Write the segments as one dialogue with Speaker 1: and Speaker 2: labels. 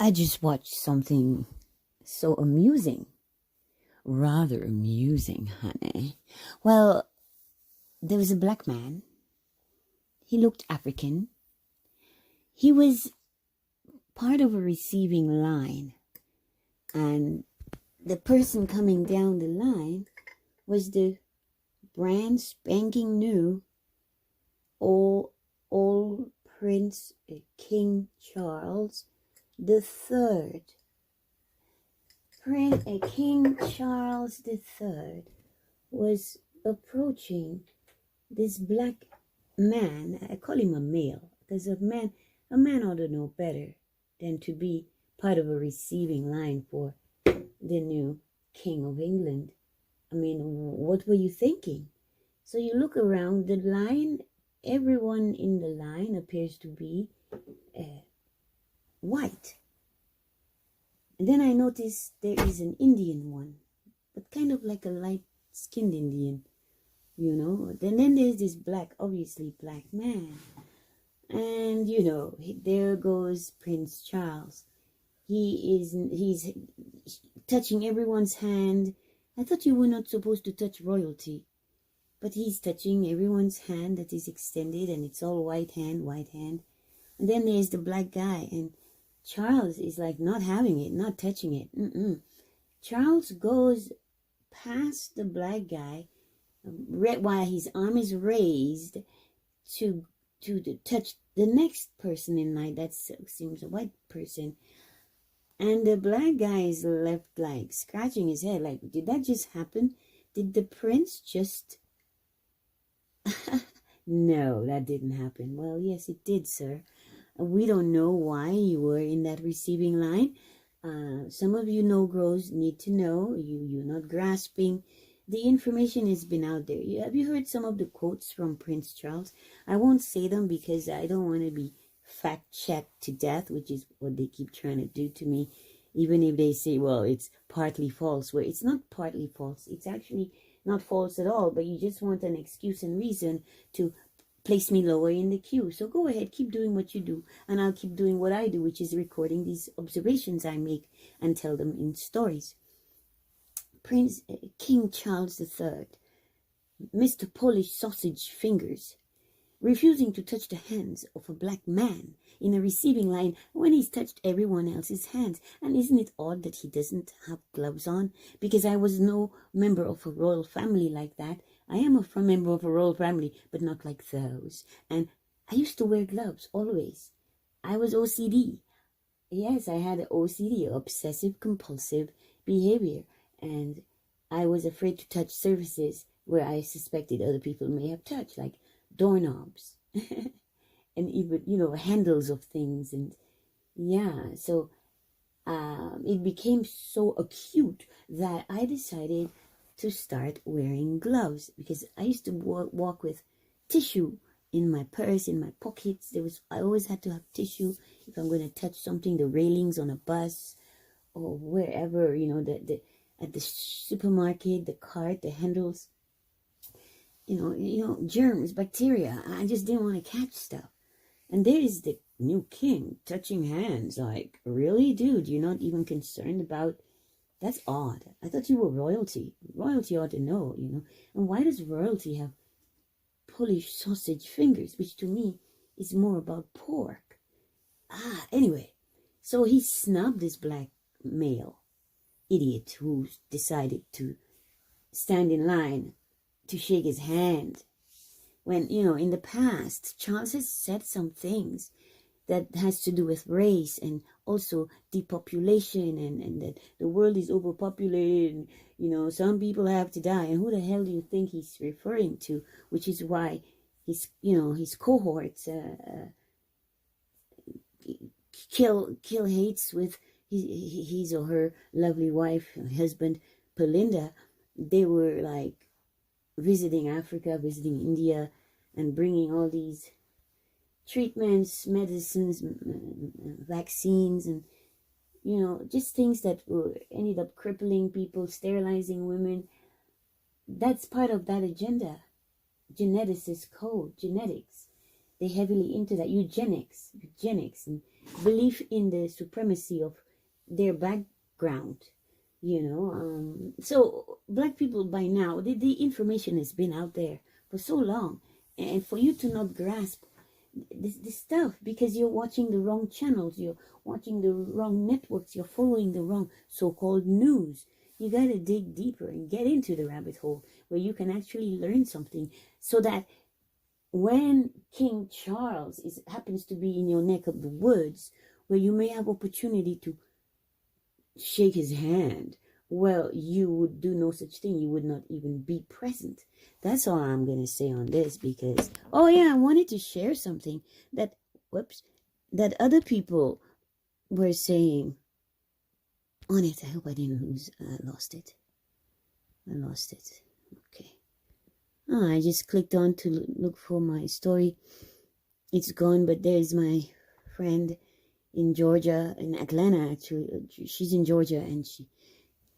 Speaker 1: I just watched something so amusing. Rather amusing, honey. Well, there was a black man. He looked African. He was part of a receiving line. And the person coming down the line was the brand spanking new old Prince King Charles the Third. King Charles the Third was approaching this black man. I call him a male because a man ought to know better than to be part of a receiving line for the new King of England. I mean, what were you thinking? So you look around the line, everyone in the line appears to be white. And then I noticed there is an Indian one, but kind of like a light-skinned Indian, you know. And then there's this black, obviously black man. And, you know, there goes Prince Charles. He's touching everyone's hand. I thought you were not supposed to touch royalty. But he's touching everyone's hand that is extended, and it's all white hand. And then there's the black guy, and Charles is like not having it, not touching it. Charles goes past the black guy while his arm is raised to touch the next person in line. That seems a white person. And the black guy is left like scratching his head like, did that just happen? Did the prince just... No, that didn't happen. Well, yes, it did, sir. We don't know why you were in that receiving line. Some of you Negroes need to know. You're not grasping. The information has been out there. Have you heard some of the quotes from Prince Charles? I won't say them because I don't want to be fact-checked to death, which is what they keep trying to do to me. Even if they say, well, it's partly false. Well, it's not partly false. It's actually not false at all, but you just want an excuse and reason to place me lower in the queue. So go ahead, keep doing what you do, and I'll keep doing what I do, which is recording these observations I make and tell them in stories. King Charles III, Mr. Polish Sausage Fingers, refusing to touch the hands of a black man in a receiving line when he's touched everyone else's hands. And isn't it odd that he doesn't have gloves on? Because I was no member of a royal family like that. I am a member of a royal family, but not like those. And I used to wear gloves, always. I was OCD. Yes, I had OCD, obsessive compulsive behavior. And I was afraid to touch surfaces where I suspected other people may have touched, like doorknobs and even, you know, handles of things. And yeah, so it became so acute that I decided to start wearing gloves, because I used to walk with tissue in my purse, in my pockets. I always had to have tissue if I'm going to touch something, the railings on a bus or wherever, you know, at the supermarket, the cart, the handles. You know, germs, bacteria. I just didn't want to catch stuff. And there is the new king touching hands. Like, really, dude? You're not even concerned about... That's odd. I thought you were royalty. Royalty ought to know, you know. And why does royalty have Polish sausage fingers, which to me is more about pork? Anyway. So he snubbed this black male idiot who decided to stand in line to shake his hand. When, you know, in the past, Charles has said some things that has to do with race and also depopulation and that the world is overpopulated and, you know, some people have to die. And who the hell do you think he's referring to? Which is why his cohorts kill hates with his or her lovely wife, husband, Belinda. They were like visiting Africa, visiting India, and bringing all these treatments, medicines, vaccines, and, you know, just things that ended up crippling people, sterilizing women. That's part of that agenda. Geneticist code, genetics. They're heavily into that. Eugenics. And belief in the supremacy of their background. So black people by now, the information has been out there for so long, and for you to not grasp this stuff because you're watching the wrong channels, you're watching the wrong networks, you're following the wrong so-called news. You got to dig deeper and get into the rabbit hole where you can actually learn something, so that when King Charles happens to be in your neck of the woods, where you may have opportunity to shake his hand, well, you would do no such thing. You would not even be present. That's all I'm going to say on this, because, oh yeah, I wanted to share something that other people were saying on it. I hope I didn't lost it. I lost it. Okay. Oh, I just clicked on to look for my story. It's gone, but there's my friend in Georgia, in Atlanta actually. She's in Georgia, and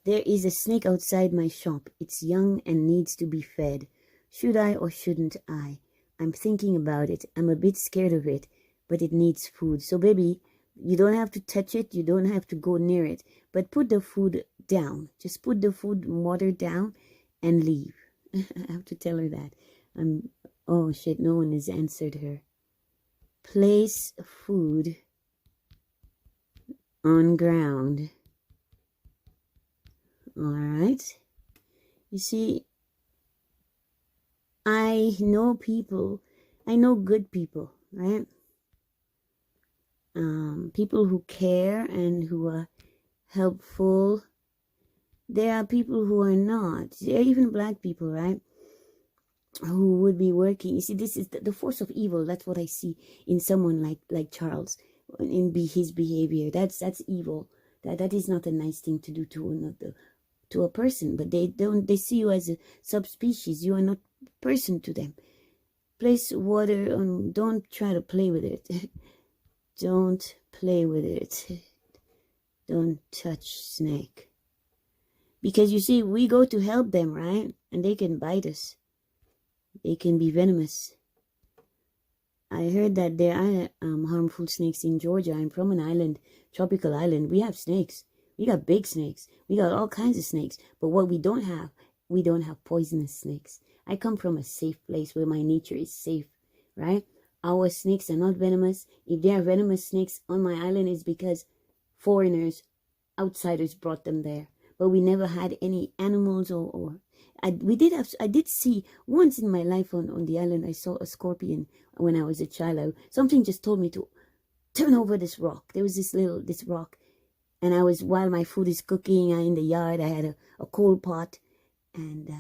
Speaker 1: there is a snake outside my shop. It's young and needs to be fed. Should I or shouldn't I? I'm thinking about it. I'm a bit scared of it, but it needs food. So baby, you don't have to touch it. You don't have to go near it, but put the food down. Just put the food and water down and leave. I have to tell her that. Oh shit, no one has answered her. Place food on ground. All right. You see, I know people. I know good people, right? People who care and who are helpful. There are people who are not. There are even black people, right? Who would be working. You see, this is the force of evil. That's what I see in someone like Charles, in his behavior. That's evil. That is not a nice thing to do to a person. But they see you as a subspecies. You are not person to them. Place water on. Don't try to play with it. Don't play with it. Don't touch snake. Because you see, we go to help them, right? And they can bite us. They can be venomous. I heard that there are harmful snakes in Georgia. I'm from an island, tropical island. We have snakes. We got big snakes. We got all kinds of snakes. But what we don't have poisonous snakes. I come from a safe place where my nature is safe, right? Our snakes are not venomous. If there are venomous snakes on my island, it's because foreigners, outsiders brought them there. But we never had any animals I did see once in my life on the island. I saw a scorpion when I was a child. Something just told me to turn over this rock. There was this rock, and while my food is cooking in the yard, I had a coal pot, and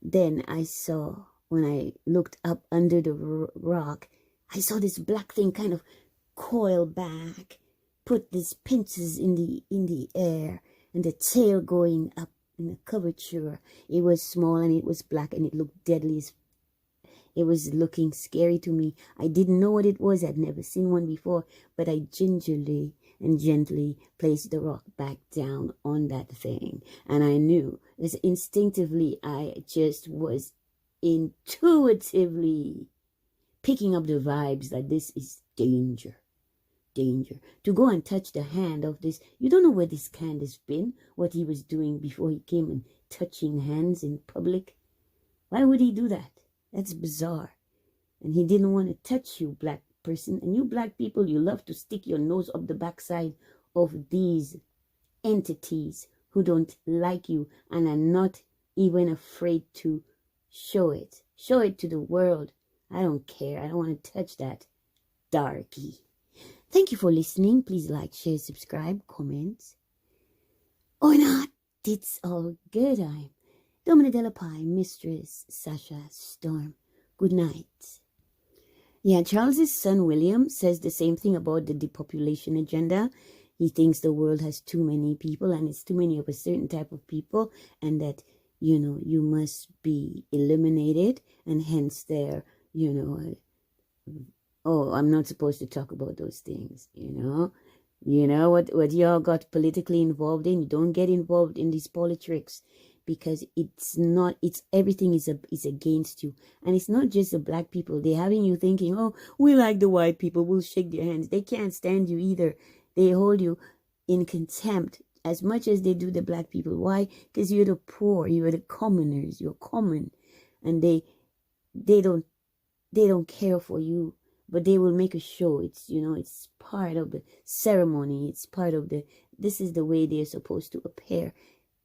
Speaker 1: then I saw, when I looked up under the rock, I saw this black thing kind of coil back, put these pincers in the air, and the tail going up in the curvature. It was small and it was black and it looked deadly. It was looking scary to me. I didn't know what it was. I'd never seen one before, but I gingerly and gently placed the rock back down on that thing. And I knew, as instinctively, I just was intuitively picking up the vibes that this is danger. To go and touch the hand of this. You don't know where this hand has been, what he was doing before he came and touching hands in public. Why would he do that? That's bizarre. And he didn't want to touch you, black person. And you black people, you love to stick your nose up the backside of these entities who don't like you and are not even afraid to show it. Show it to the world. I don't care. I don't want to touch that darky. Thank you for listening. Please like, share, subscribe, comment, or not. It's all good. I'm Domina Della Pie, Mistress Sasha Storm. Good night. Yeah, Charles's son William says the same thing about the depopulation agenda. He thinks the world has too many people and it's too many of a certain type of people, and that, you must be eliminated, and hence there, oh, I'm not supposed to talk about those things, what y'all got politically involved in. You don't get involved in these politics, because it's everything is against you. And it's not just the black people. They're having you thinking, oh, we like the white people, we'll shake their hands. They can't stand you either. They hold you in contempt as much as they do the black people. Why? Because you're the poor, you're the commoners, you're common, and they don't care for you, but they will make a show. It's part of the ceremony. It's part of this is the way they're supposed to appear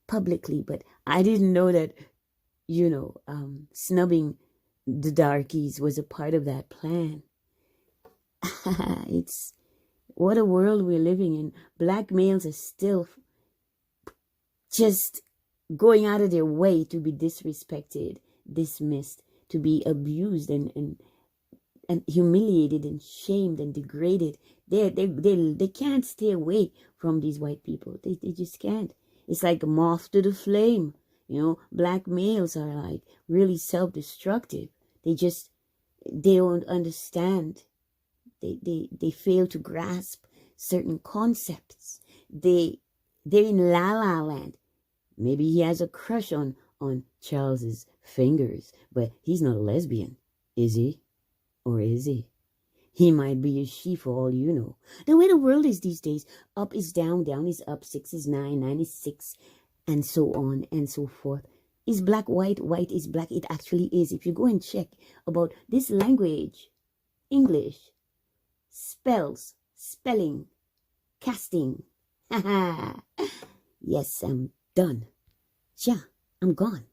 Speaker 1: publicly. But I didn't know that, snubbing the darkies was a part of that plan. It's what a world we're living in. Black males are still just going out of their way to be disrespected, dismissed, to be abused and humiliated and shamed and degraded. They can't stay away from these white people. They just can't. It's like a moth to the flame. Black males are like really self-destructive. They don't understand. They fail to grasp certain concepts. They're in la la land. Maybe he has a crush on Charles's fingers, but he's not a lesbian, is he? Or is he? He might be a she for all you know. The way the world is these days, up is down, down is up, 6 is 9, 9 is 6, and so on and so forth. Is black white, white is black? It actually is. If you go and check about this language, English, spells, spelling, casting. Yes, I'm done. Yeah, I'm gone.